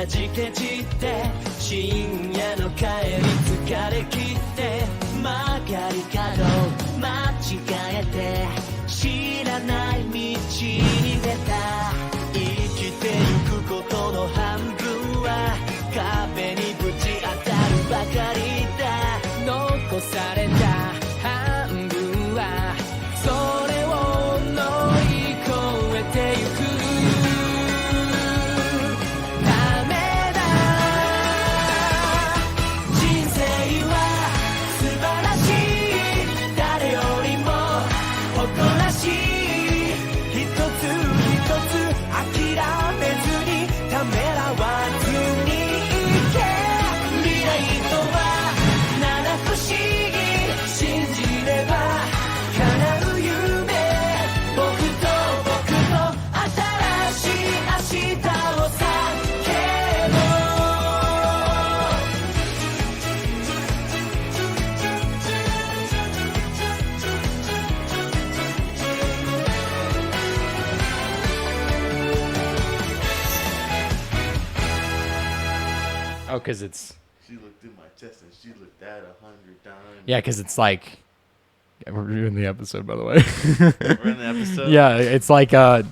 じけ散って深夜の帰り疲れ切って曲がり角間違えて知らない道に出た生きてゆくことの半分は壁にぶち当たるばかりだ残された半分はそれを乗り越えてゆくダメだ人生は素晴らしい誰よりも誇らしい一つ一つ諦めずにためらわずにいけ未来とは七不思議信じれば叶う夢僕と新しい明日を叫ぼうOh, because it's... She looked in my chest and she looked at 100 times. Yeah, because it's like... We're in the episode, by the way. We're in the episode? Yeah, it's like a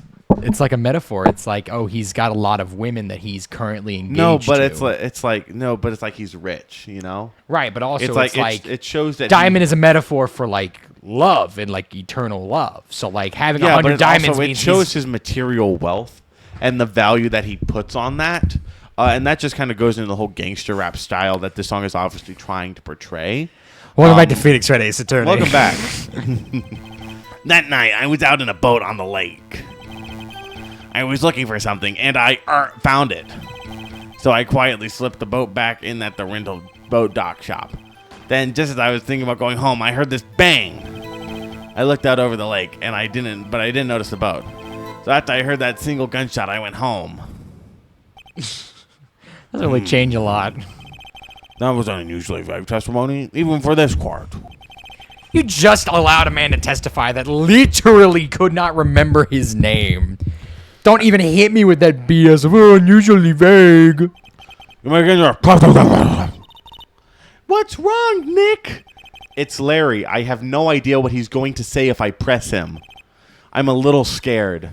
metaphor. It's like, oh, he's got a lot of women that he's currently engaged No, but to. it's like he's rich, you know? Right, but also it shows that diamond is a metaphor for like love and like eternal love. So like having 100 diamonds it means shows his material wealth and the value that he puts on that. And that just kind of goes into the whole gangster rap style that this song is obviously trying to portray. Welcome back to Phoenix Red Ace Attorney. Welcome back. That night, I was out in a boat on the lake. I was looking for something, and I found it. So I quietly slipped the boat back in at the rental boat dock shop. Then, just as I was thinking about going home, I heard this bang. I looked out over the lake, and I didn't notice the boat. So after I heard that single gunshot, I went home. Doesn't really change a lot. That was an unusually vague testimony, even for this court. You just allowed a man to testify that literally could not remember his name. Don't even hit me with that BS of unusually vague. What's wrong, Nick? It's Larry. I have no idea what he's going to say if I press him. I'm a little scared.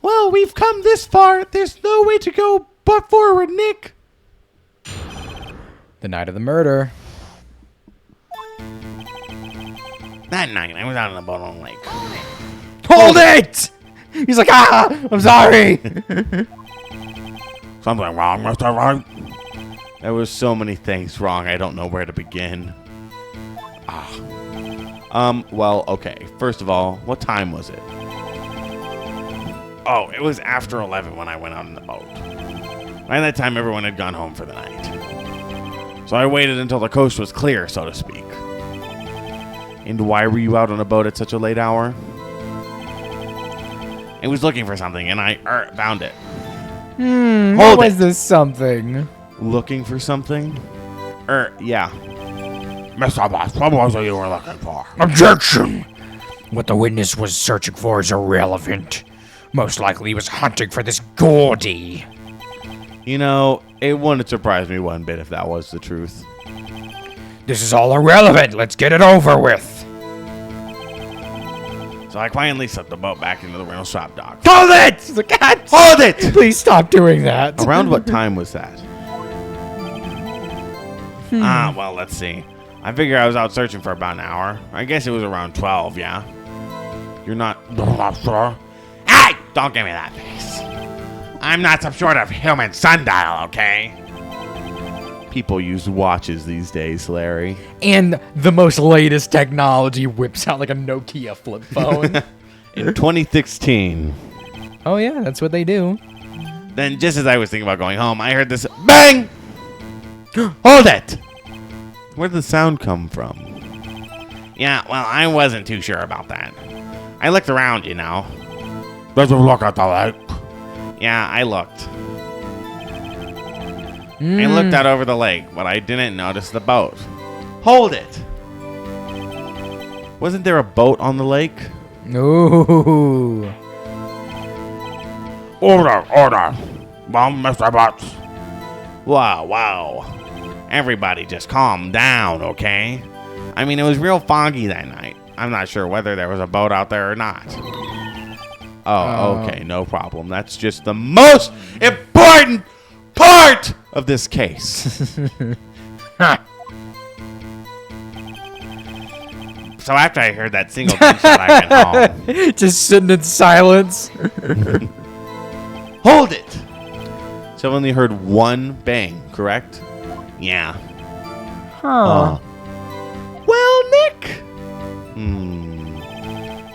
Well, we've come this far. There's no way to go but forward, Nick. The night of the murder. That night, I was out on the boat on the lake. Hold it! He's like, I'm sorry. Something wrong, Mr. Wright? There was so many things wrong, I don't know where to begin. Well, okay. First of all, what time was it? Oh, it was after 11 when I went out on the boat. By that time, everyone had gone home for the night. So I waited until the coast was clear, so to speak. And why were you out on a boat at such a late hour? I was looking for something, and I found it. What was this something? Looking for something? Yeah. Mr. Boss, what was it you were looking for? Objection! What the witness was searching for is irrelevant. Most likely he was hunting for this Gordy. You know, it wouldn't surprise me one bit if that was the truth. This is all irrelevant. Let's get it over with. So I quietly slipped the boat back into the rental shop dock. Hold it! He's like, God, Hold it! please stop doing that. Around what time was that? Well, let's see. I figure I was out searching for about an hour. I guess it was around 12, yeah? You're not sure? Hey! Don't give me that face. I'm not some sort of human sundial, okay? People use watches these days, Larry. And the most latest technology whips out like a Nokia flip phone. In 2016. Oh, yeah, that's what they do. Then, just as I was thinking about going home, I heard this bang! Hold it! Where did the sound come from? Yeah, well, I wasn't too sure about that. I looked around, you know. Let's look at the lake. Yeah, I looked. I looked out over the lake, but I didn't notice the boat. Hold it! Wasn't there a boat on the lake? Ooh. Order! Well, Mr. Butts. Wow. Everybody just calm down, okay? I mean, it was real foggy that night. I'm not sure whether there was a boat out there or not. Oh, okay, no problem. That's just the most important part of this case. So after I heard that single gunshot, I went home. Just sitting in silence. Hold it! So I only heard one bang, correct? Yeah. Well, Nick!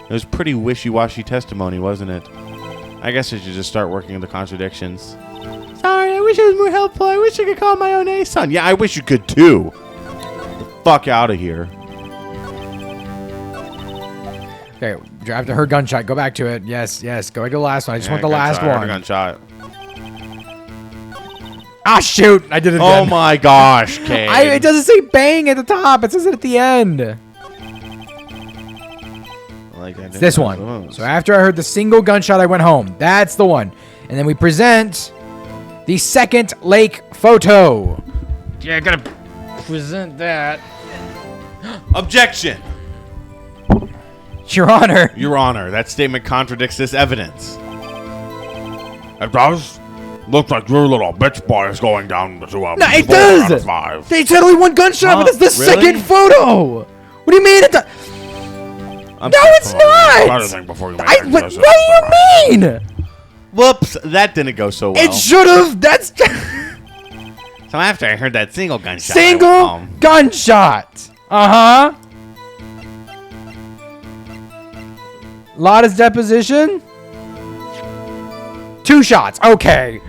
It was pretty wishy-washy testimony, wasn't it? I guess I should just start working on the contradictions. Sorry, I wish I was more helpful. I wish I could call my own son. Yeah, I wish you could too. Get the fuck out of here. Okay, after her gunshot, go back to it. Yes. Go back to the last one. I just want the last one. Gunshot. Ah, shoot! I did it again. Oh my gosh, Kane. It doesn't say bang at the top. It says it at the end. It's this one. So after I heard the single gunshot, I went home. That's the one. And then we present the second lake photo. Yeah, I gotta present that. Objection! Your Honor. Your Honor, that statement contradicts this evidence. It does? Looks like your little bitch boy is going down to a No, it 4 out of does! 5. They said only one gunshot, but it's the Really? second photo! What do you mean it does? I'm No, so it's sorry. not! Try to think before you make What any do decisions. you mean? Whoops, that didn't go so well. It should have. That's So after I heard that single gunshot, I went single home. gunshot. Lotta's deposition. 2 shots. Okay.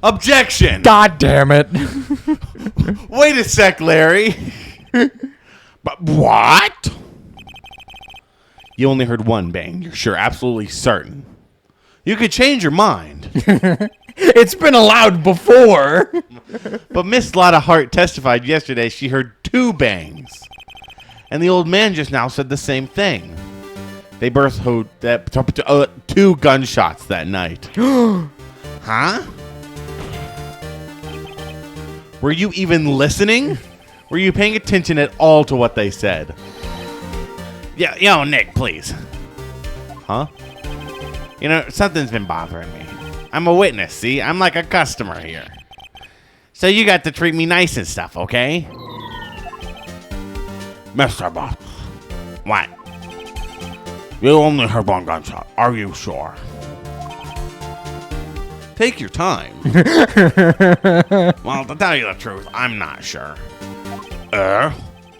Objection! God damn it. Wait a sec, Larry. But what? You only heard one bang. You're sure, absolutely certain. You could change your mind. It's been allowed before. But Miss Lotta Hart testified yesterday she heard 2 bangs. And the old man just now said the same thing. They both heard 2 gunshots that night. Huh? Were you even listening? Were you paying attention at all to what they said? Yeah, yo, Nick, please. Huh? You know, something's been bothering me. I'm a witness, see? I'm like a customer here. So you got to treat me nice and stuff, okay? Mr. Boss. What? You only heard 1 gunshot. Are you sure? Take your time. Well, to tell you the truth, I'm not sure.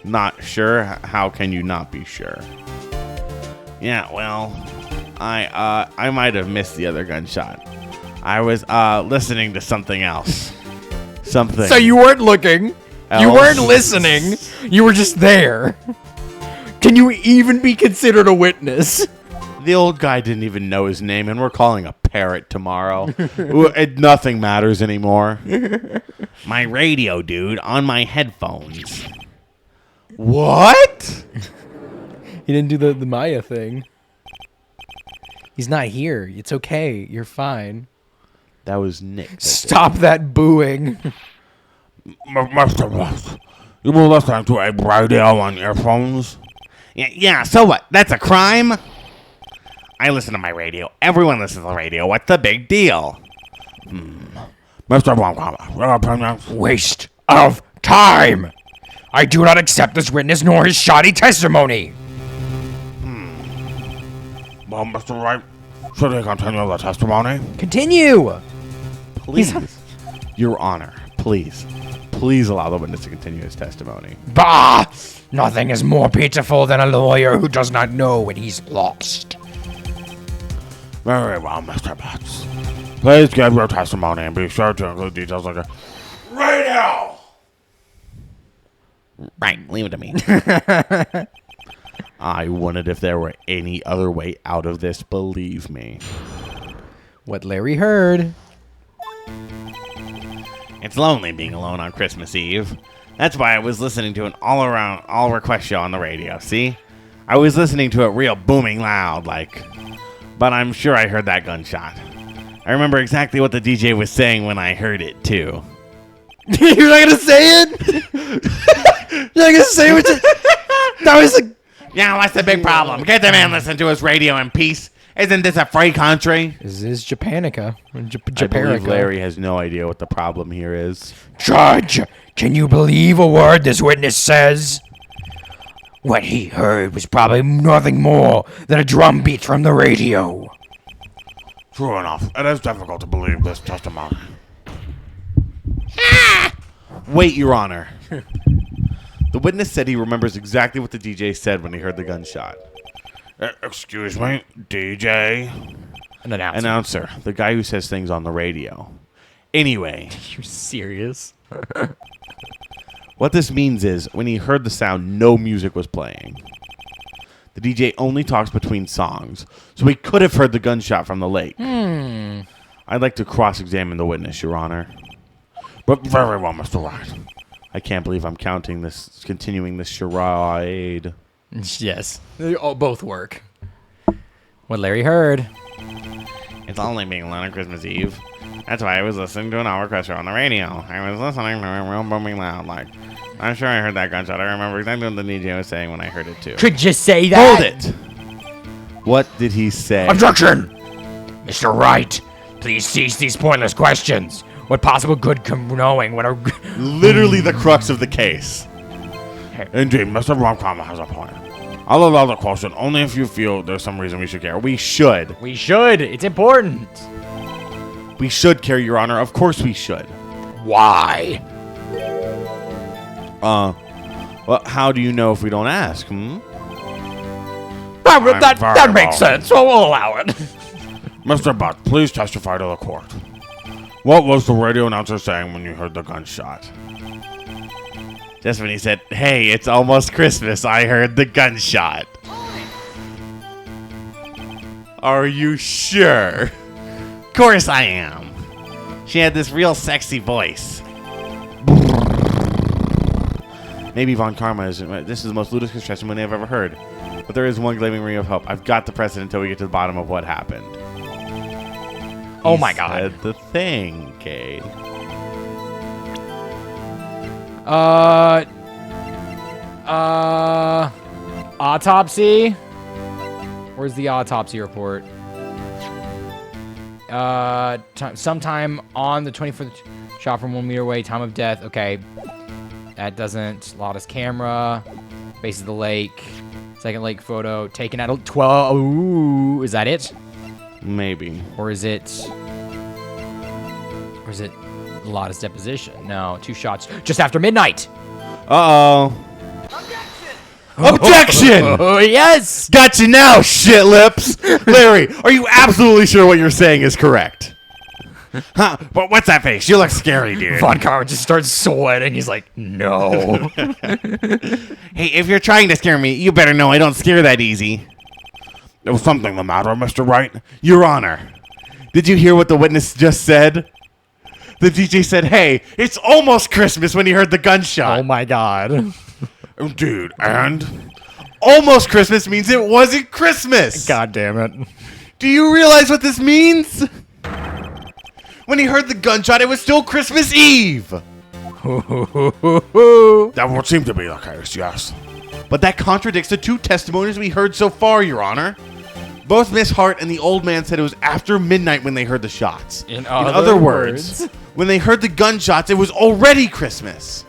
Not sure? How can you not be sure? Yeah, well, I might have missed the other gunshot. I was listening to something else. Something. So you weren't looking. You else. weren't listening. You were just there. Can you even be considered a witness? The old guy didn't even know his name, and we're calling a parrot tomorrow. Nothing matters anymore. My radio, dude, on my headphones. What? He didn't do the Maya thing. He's not here. It's okay. You're fine. That was Nick. Stop that booing. Mr. West, you were listening to a radio on earphones? Yeah, so what? That's a crime? I listen to my radio. Everyone listens to the radio. What's the big deal? Mr. Blomkamp, your opinion? Waste of time. I do not accept this witness nor his shoddy testimony. Well, Mr. Wright, should he continue the testimony? Continue. Please. Your Honor, please. Please allow the witness to continue his testimony. Bah! Nothing is more pitiful than a lawyer who does not know when he's lost. Very well, Mr. Butts. Please give your testimony and be sure to include details like a radio! Right, leave it to me. I wondered if there were any other way out of this, believe me. What Larry heard. It's lonely being alone on Christmas Eve. That's why I was listening to an all-request show on the radio, see? I was listening to it real booming loud, like. but I'm sure I heard that gunshot. I remember exactly what the DJ was saying when I heard it, too. You're not gonna say it? You're not gonna say what you... That was like... Yeah, what's the big problem? Get the man listen to his radio in peace. Isn't this a free country? This is Japanica. I believe Japarica. Larry has no idea what the problem here is. Judge, can you believe a word this witness says? What he heard was probably nothing more than a drum beat from the radio. True enough. It is difficult to believe this testimony. Wait, Your Honor. The witness said he remembers exactly what the DJ said when he heard the gunshot. Excuse me, DJ? An announcer. Announcer. The guy who says things on the radio. Anyway. You're serious? What this means is, when he heard the sound, no music was playing. The DJ only talks between songs, so he could have heard the gunshot from the lake. I'd like to cross-examine the witness, Your Honor. But very well, Mr. Wright. I can't believe I'm continuing this charade. Yes. They both work. What Larry heard. It's only being on Christmas Eve. That's why I was listening to an orchestra on the radio. I was listening to it real booming loud, like, I'm sure I heard that gunshot. I remember exactly what the DJ was saying when I heard it, too. Could you say that? Hold it! What did he say? Objection! Mr. Wright, Please cease these pointless questions. What possible good come knowing what a... Literally the crux of the case. Indeed, Mr. Romcom has a point. I'll allow the question only if you feel there's some reason we should care. We should. We should. It's important. We should care, Your Honor. Of course we should. why? Well, how do you know if we don't ask, That makes sense. So we'll allow it. Mr. Butt, please testify to the court. What was the radio announcer saying when you heard the gunshot? Just when he said, hey, it's almost Christmas, I heard the gunshot. Are you sure? Of course I am. She had this real sexy voice. Maybe Von Karma is... This is the most ludicrous testimony I've ever heard. But there is one gleaming ring of hope. I've got the precedent until we get to the bottom of what happened. Oh my God. Said the thing, Cade. Autopsy? Where's the autopsy report? Sometime on the 24th, shot from 1 meter away, time of death. Okay. That doesn't. Loudest camera. Base of the lake. Second lake photo. Taken at 12. Ooh, is that it? Maybe. Or is it Lotta's deposition? No, 2 shots just after midnight. Uh-oh. Objection! Oh, yes! Gotcha now, shit lips! Larry, are you absolutely sure what you're saying is correct? Huh? But what's that face? You look scary, dude. Von Karma just starts sweating. He's like, no. Hey, if you're trying to scare me, you better know I don't scare that easy. There was something the matter, Mr. Wright. Your Honor, did you hear what the witness just said? The DJ said, hey, it's almost Christmas when he heard the gunshot. Oh my God. Dude, and almost Christmas means it wasn't Christmas. God damn it. Do you realize what this means? When he heard the gunshot, it was still Christmas Eve. That would seem to be the case, yes. But that contradicts the 2 testimonies we heard so far, Your Honor. Both Miss Hart and the old man said it was after midnight when they heard the shots. In other words, when they heard the gunshots, it was already Christmas.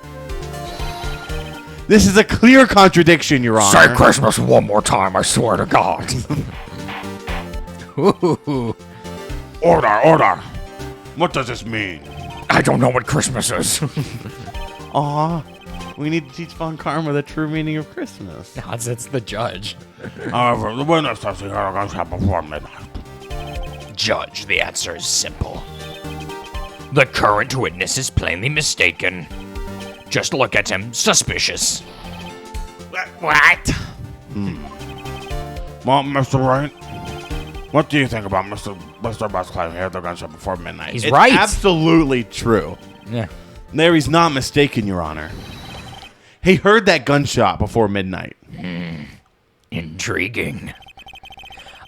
This is a clear contradiction, Your Honor. Say Christmas one more time, I swear to God. Order. What does this mean? I don't know what Christmas is. Aw, we need to teach Von Karma the true meaning of Christmas. No, it's the judge. However, the witness says he heard a gunshot before midnight. Judge, the answer is simple. The current witness is plainly mistaken. Just look at him. Suspicious. What? Well, Mr. Wright, what do you think about Mr. Butt's claim he heard the gunshot before midnight? He's it's right. Absolutely true. Yeah. Larry's not mistaken, Your Honor. He heard that gunshot before midnight. Intriguing.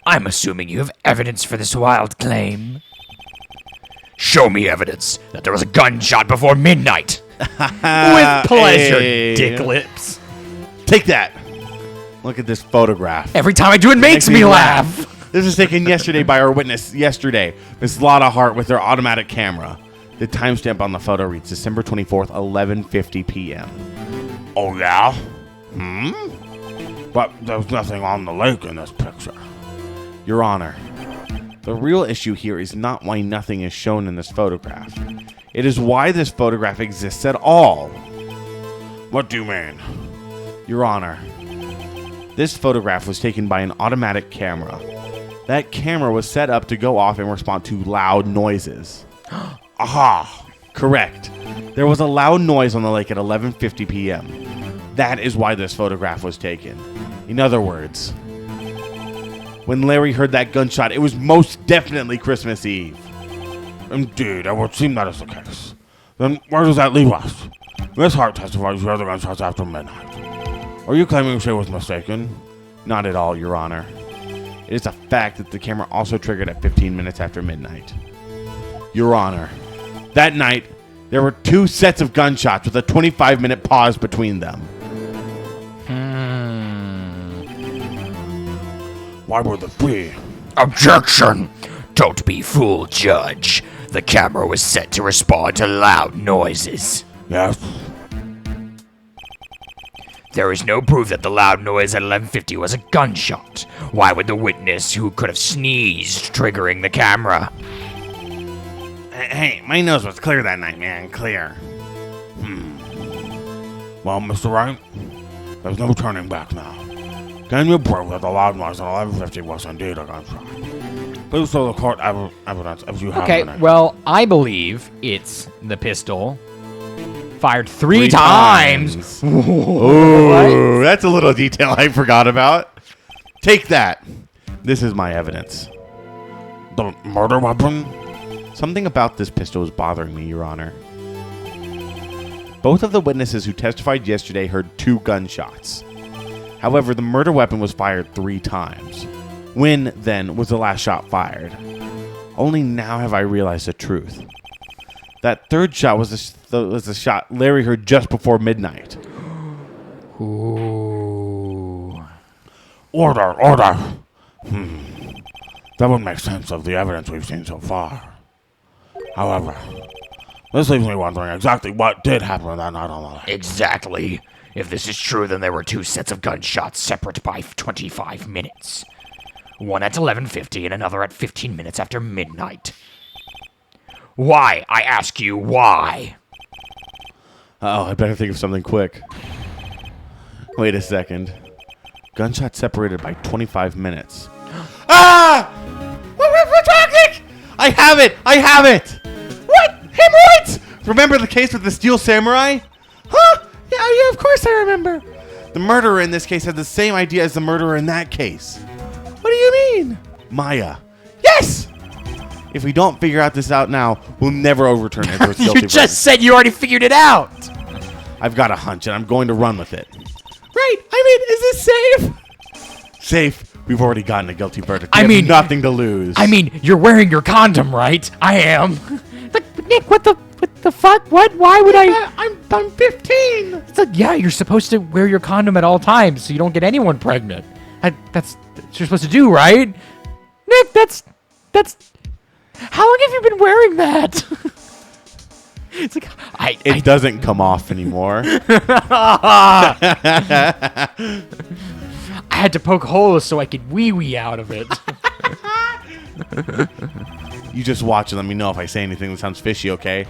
I'm assuming you have evidence for this wild claim. Show me evidence that there was a gunshot before midnight. With pleasure, Hey. dick lips. Take that. Look at this photograph. Every time I do it makes me laugh. This was taken yesterday by our witness yesterday, Miss Lotta Hart, with her automatic camera. The timestamp on the photo reads December 24th, 11:50 p.m. Oh, yeah? But there's nothing on the lake in this picture. Your Honor, the real issue here is not why nothing is shown in this photograph. It is why this photograph exists at all. What do you mean? Your Honor, this photograph was taken by an automatic camera. That camera was set up to go off in response to loud noises. Aha! Correct. There was a loud noise on the lake at 11:50 p.m. That is why this photograph was taken. In other words, when Larry heard that gunshot, it was most definitely Christmas Eve. Indeed, it would seem that is the case. Then where does that leave us? Miss Hart testifies you heard the gunshots after midnight. Are you claiming she was mistaken? Not at all, Your Honor. It is a fact that the camera also triggered at 15 minutes after midnight. Your Honor, that night, there were 2 sets of gunshots with a 25-minute pause between them. Why were there 3? Objection! Don't be fooled, Judge. The camera was set to respond to loud noises. Yes. There is no proof that the loud noise at 11:50 was a gunshot. Why would the witness who could have sneezed triggering the camera? Hey, my nose was clear that night, man. Clear. Well, Mr. Wright, there's no turning back now. Can you prove that the loud noise at 11:50 was indeed a gunshot? Please show the court evidence if you have Okay, any. well, I believe it's the pistol fired 3 times. Ooh, that's a little detail I forgot about. Take that. This is my evidence. The murder weapon? Something about this pistol is bothering me, Your Honor. Both of the witnesses who testified yesterday heard 2 gunshots. However, the murder weapon was fired 3 times. When, then, was the last shot fired? Only now have I realized the truth. That 3rd shot was the shot Larry heard just before midnight. Ooh. Order. That would make sense of the evidence we've seen so far. However, this leaves me wondering exactly what did happen that night on the lake. Exactly. If this is true, then there were 2 sets of gunshots separate by 25 minutes. One at 11:50 and another at 15 minutes after midnight. Why? I ask you, why? I better think of something quick. Wait a second. Gunshot separated by 25 minutes. Ah! What's wrong, Nick? I have it! What? Hemorrhoids? Remember the case with the Steel Samurai? Huh? Yeah, of course I remember. The murderer in this case had the same idea as the murderer in that case. What do you mean? Maya. Yes! If we don't figure this out now, we'll never overturn Edward's guilty You just said you already figured it out. I've got a hunch, and I'm going to run with it. Right. I mean, is this safe? Safe. We've already gotten a guilty verdict. We have nothing to lose. I mean, you're wearing your condom, right? I am. Nick, what the fuck? What? Why would I'm 15. It's like, yeah, you're supposed to wear your condom at all times so you don't get anyone pregnant. That's what you're supposed to do, right? Nick, that's... How long have you been wearing that? It's like, It doesn't come off anymore. I had to poke holes so I could wee out of it. You just watch and let me know if I say anything that sounds fishy, okay?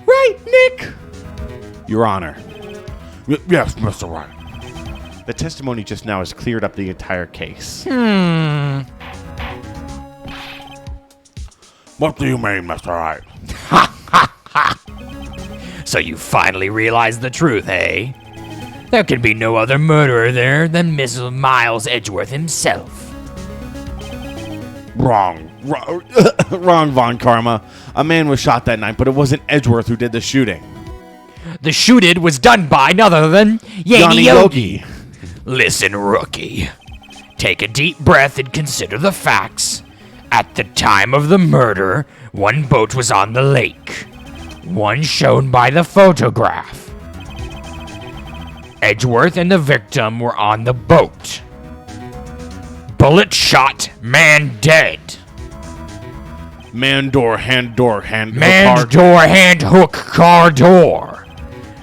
Right, Nick. Your Honor. Yes, Mr. Wright. The testimony just now has cleared up the entire case. What do you mean, Mr. Wright? So you finally realized the truth, eh? There can be no other murderer there than Mrs. Miles Edgeworth himself. Wrong, Von Karma. A man was shot that night, but it wasn't Edgeworth who did the shooting. The shooting was done by none other than Yanni Yogi. Listen, rookie. Take a deep breath and consider the facts. At the time of the murder, one boat was on the lake. One shown by the photograph. Edgeworth and the victim were on the boat. Bullet shot, man dead. Man door, hand door, hand hook, Man car door, hand hook, car door.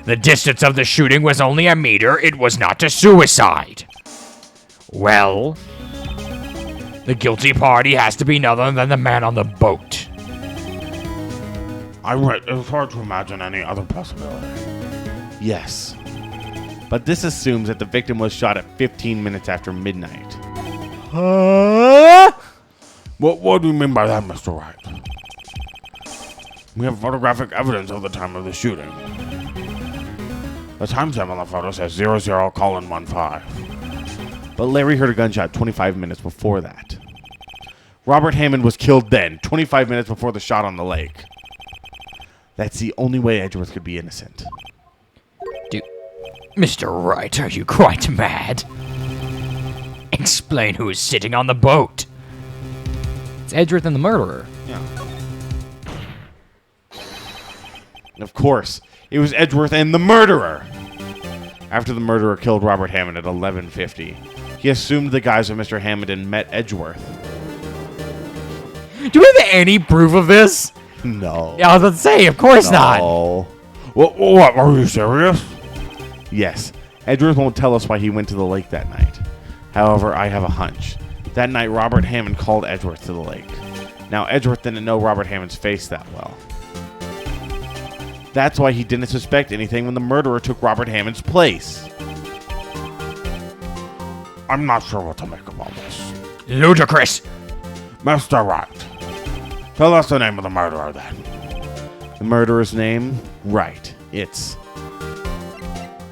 The distance of the shooting was only a meter. It was not a suicide. Well, the guilty party has to be none other than the man on the boat. It's hard to imagine any other possibility. Yes. But this assumes that the victim was shot at 15 minutes after midnight. What do you mean by that, Mr. Wright? We have photographic evidence of the time of the shooting. The timestamp on the photo says 00:15. But Larry heard a gunshot 25 minutes before that. Robert Hammond was killed then, 25 minutes before the shot on the lake. That's the only way Edgeworth could be innocent. Mr. Wright, are you quite mad? Explain who is sitting on the boat. It's Edgeworth and the murderer. Yeah. Of course, it was Edgeworth and the murderer. After the murderer killed Robert Hammond at 11:50, he assumed the guise of Mr. Hammond and met Edgeworth. Do we have any proof of this? No. Yeah, I was about to say, of course not. No. What? Are you serious? Yes. Edgeworth won't tell us why he went to the lake that night. However, I have a hunch. That night, Robert Hammond called Edgeworth to the lake. Now, Edgeworth didn't know Robert Hammond's face that well. That's why he didn't suspect anything when the murderer took Robert Hammond's place. I'm not sure what to make of all this. Ludicrous. Mr. Wright, tell us the name of the murderer then. The murderer's name? Wright. It's...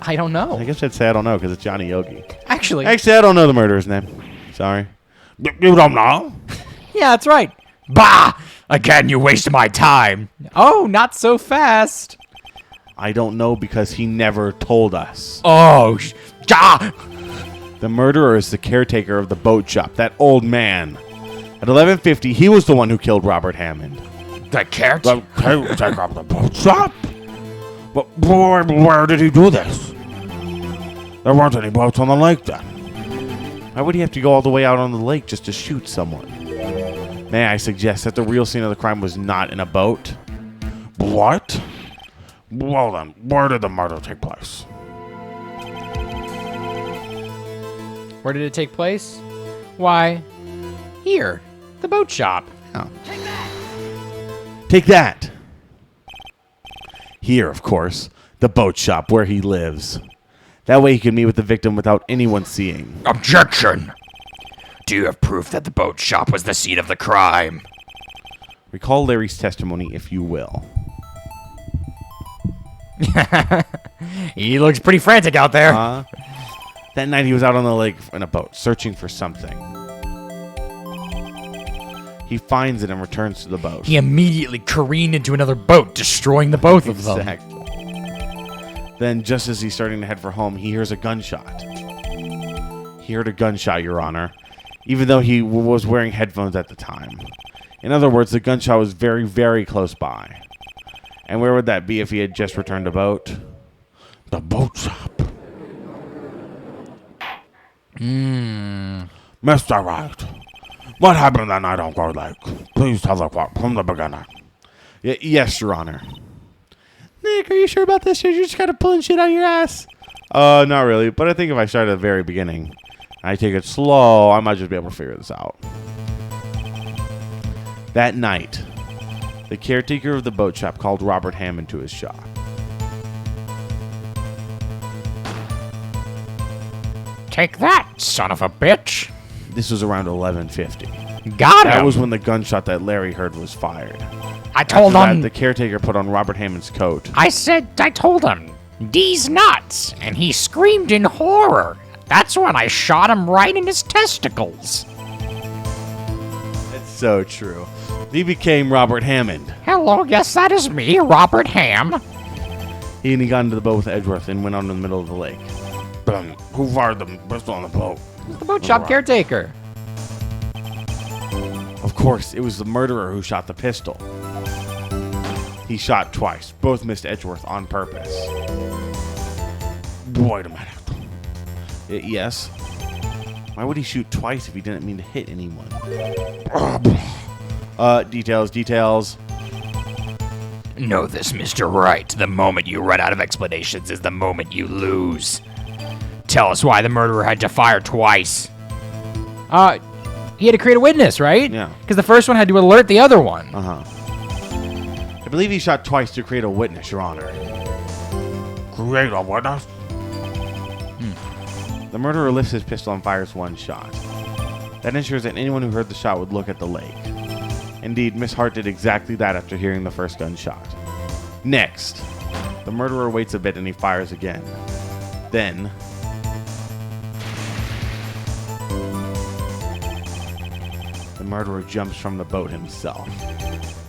I don't know. I guess I'd say I don't know because it's Johnny Yogi. Actually, I don't know the murderer's name. Sorry. You don't know? yeah, that's right. Bah! Again, you wasted my time. Oh, not so fast. I don't know because he never told us. Oh, The murderer is the caretaker of the boat shop, that old man. At 11:50, he was the one who killed Robert Hammond. the caretaker. The caretaker of the boat shop? But where did he do this? There weren't any boats on the lake then. Why would he have to go all the way out on the lake just to shoot someone? May I suggest that the real scene of the crime was not in a boat? What? Well then, where did the murder take place? Where did it take place? Why, here, the boat shop. Oh. Take that! Here, of course, the boat shop where he lives. That way he can meet with the victim without anyone seeing. Objection! Do you have proof that the boat shop was the scene of the crime? Recall Larry's testimony, if you will. He looks pretty frantic out there. That night he was out on the lake in a boat, searching for something. He finds it and returns to the boat. He immediately careened into another boat, destroying the both of them. Exactly. Then, just as he's starting to head for home, he hears a gunshot. He heard a gunshot, Your Honor, even though he was wearing headphones at the time. In other words, the gunshot was very, very close by. And where would that be if he had just returned a boat? The boat shop. Mr. Wright, what happened that night on Gold Lake? Please tell the court from the beginning. Yes, Your Honor. Nick, are you sure about this? You're just kind of pulling shit out of your ass. Not really, but I think if I start at the very beginning, I take it slow, I might just be able to figure this out. That night, the caretaker of the boat shop called Robert Hammond to his shop. Take that, son of a bitch. This was around 11:50. Got him. That was when the gunshot that Larry heard was fired. I told After him. that, the caretaker put on Robert Hammond's coat. I told him, "These nuts," and he screamed in horror. That's when I shot him right in his testicles. That's so true. He became Robert Hammond. Hello, yes, that is me, Robert Ham. He got into the boat with Edgeworth and went out in the middle of the lake. Who fired the pistol on the boat? The boat shop caretaker. Of course, it was the murderer who shot the pistol. He shot twice. Both missed Edgeworth on purpose. Wait a minute. Yes. Why would he shoot twice if he didn't mean to hit anyone? Details. Know this, Mr. Wright. The moment you run out of explanations is the moment you lose. Tell us why the murderer had to fire twice. He had to create a witness, right? Yeah. Because the first one had to alert the other one. I believe he shot twice to create a witness, Your Honor. Create a witness? The murderer lifts his pistol and fires one shot. That ensures that anyone who heard the shot would look at the lake. Indeed, Miss Hart did exactly that after hearing the first gunshot. Next, the murderer waits a bit and he fires again. Then, the murderer jumps from the boat himself,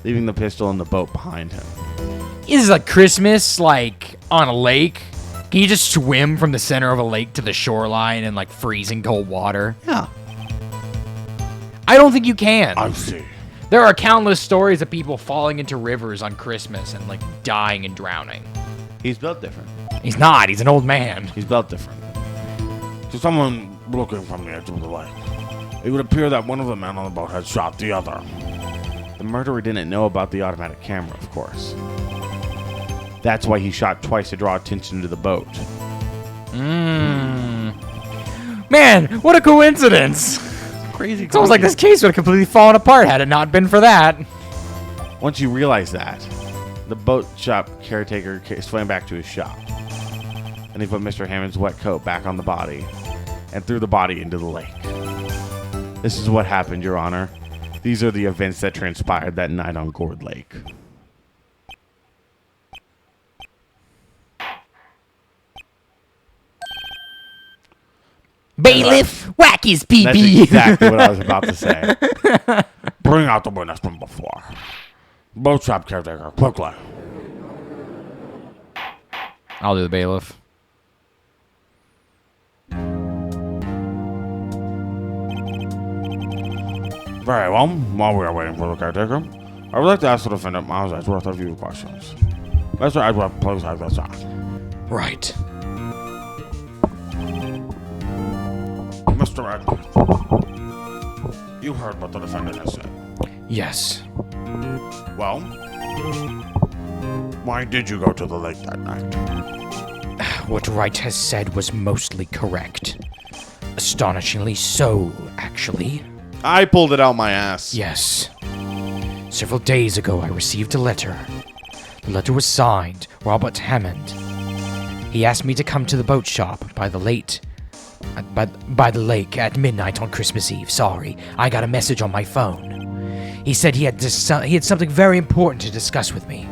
leaving the pistol in the boat behind him. Is like Christmas, like on a lake? Can you just swim from the center of a lake to the shoreline in like freezing cold water? Yeah. I don't think you can. I see. There are countless stories of people falling into rivers on Christmas and like dying and drowning. He's built different. He's not. He's an old man. He's built different. To someone looking from the edge of the lake, it would appear that one of the men on the boat had shot the other. The murderer didn't know about the automatic camera, of course. That's why he shot twice to draw attention to the boat. Man, what a coincidence. Crazy. It's almost like this case would have completely fallen apart had it not been for that. Once you realize that, the boat shop caretaker swam back to his shop. And he put Mr. Hammond's wet coat back on the body and threw the body into the lake. This is what happened, Your Honor. These are the events that transpired that night on Gourd Lake. Bailiff, whack his That's pee-pee. exactly what I was about to say. Bring out the witness from before. Boat shop caretaker, quickly. I'll do the bailiff. Very well. While we are waiting for the caretaker, I would like to ask the defendant, Miles Edgeworth, a few questions. Mr. Edgeworth, please have this on. Right. Mr. Edgeworth, you heard what the defendant has said. Yes. Well, why did you go to the lake that night? What Wright has said was mostly correct. Astonishingly so, actually. I pulled it out my ass. Yes. Several days ago, I received a letter. The letter was signed Robert Hammond. He asked me to come to the boat shop by the lake at midnight on Christmas Eve. Sorry, I got a message on my phone. He said he had something very important to discuss with me.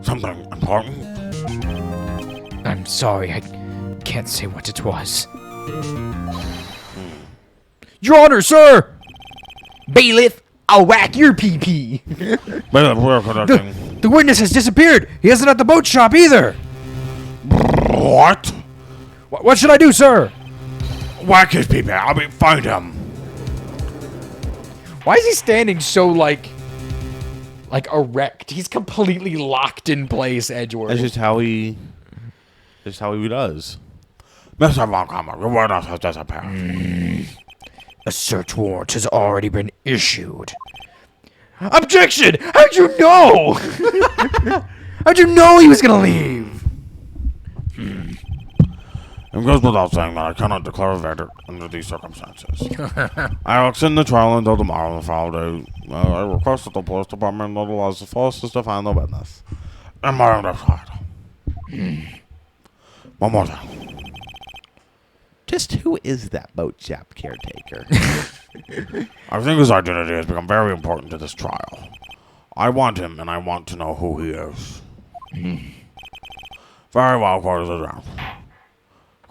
Something important? I'm sorry, I can't say what it was. Your Honor, sir! Bailiff, I'll whack your pee-pee. Bailiff, we're conducting. The witness has disappeared. He isn't at the boat shop either. What? What should I do, sir? Whack his pee-pee. Find him. Why is he standing so, like erect? He's completely locked in place, Edgeworth. That's just how he does. Mr. Montgomery, your witness has disappeared. A search warrant has already been issued. Objection! How'd you know? How'd you know he was gonna leave? It goes without saying that I cannot declare a verdict under these circumstances. I will extend the trial until tomorrow and Friday. I request that the police department utilize the forces to find the witness. And my own side. One more thing. Just who is that boat shop caretaker? I think his identity has become very important to this trial. I want him, and I want to know who he is. Very well, court is adjourned.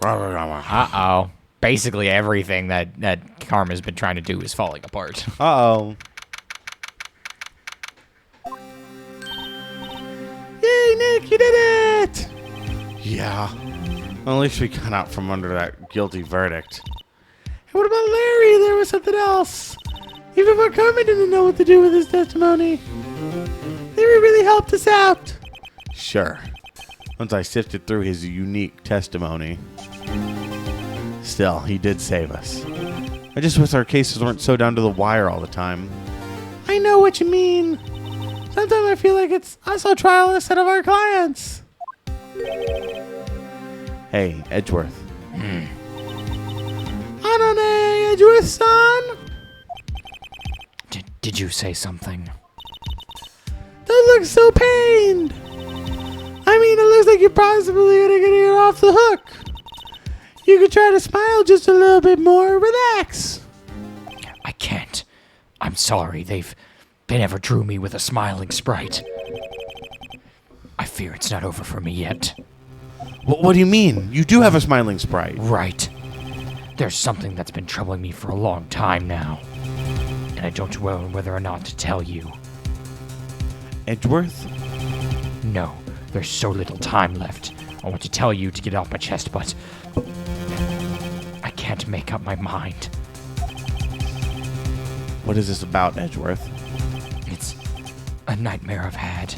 Uh-oh. Basically everything that Karma's been trying to do is falling apart. Uh-oh. Yay, Nick, you did it! Yeah. Well, at least we got out from under that guilty verdict. And what about Larry? There was something else. Even Carmen didn't know what to do with his testimony. Larry really helped us out. Sure. Once I sifted through his unique testimony. Still, he did save us. I just wish our cases weren't so down to the wire all the time. I know what you mean. Sometimes I feel like it's us on trial instead of our clients. Hey, Edgeworth. Anone, Edgeworth-san? Did you say something? Don't look so pained. I mean, it looks like you're possibly gonna get her off the hook. You could try to smile just a little bit more. Relax. I can't. I'm sorry. They never drew me with a smiling sprite. I fear it's not over for me yet. What do you mean? You do have a smiling sprite. Right. There's something that's been troubling me for a long time now. And I don't know whether or not to tell you. Edgeworth? No, there's so little time left. I want to tell you to get off my chest, but I can't make up my mind. What is this about, Edgeworth? It's a nightmare I've had.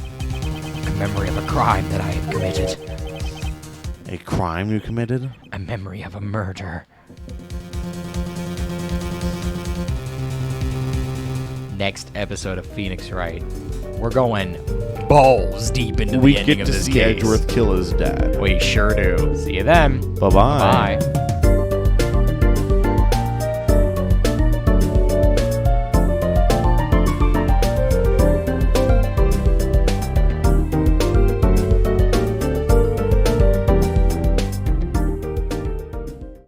A memory of a crime that I had committed. A crime you committed? A memory of a murder. Next episode of Phoenix Wright, we're going balls deep into the ending of this case. We get to see Edgeworth kill his dad. We sure do. See you then. Bye-bye. Bye.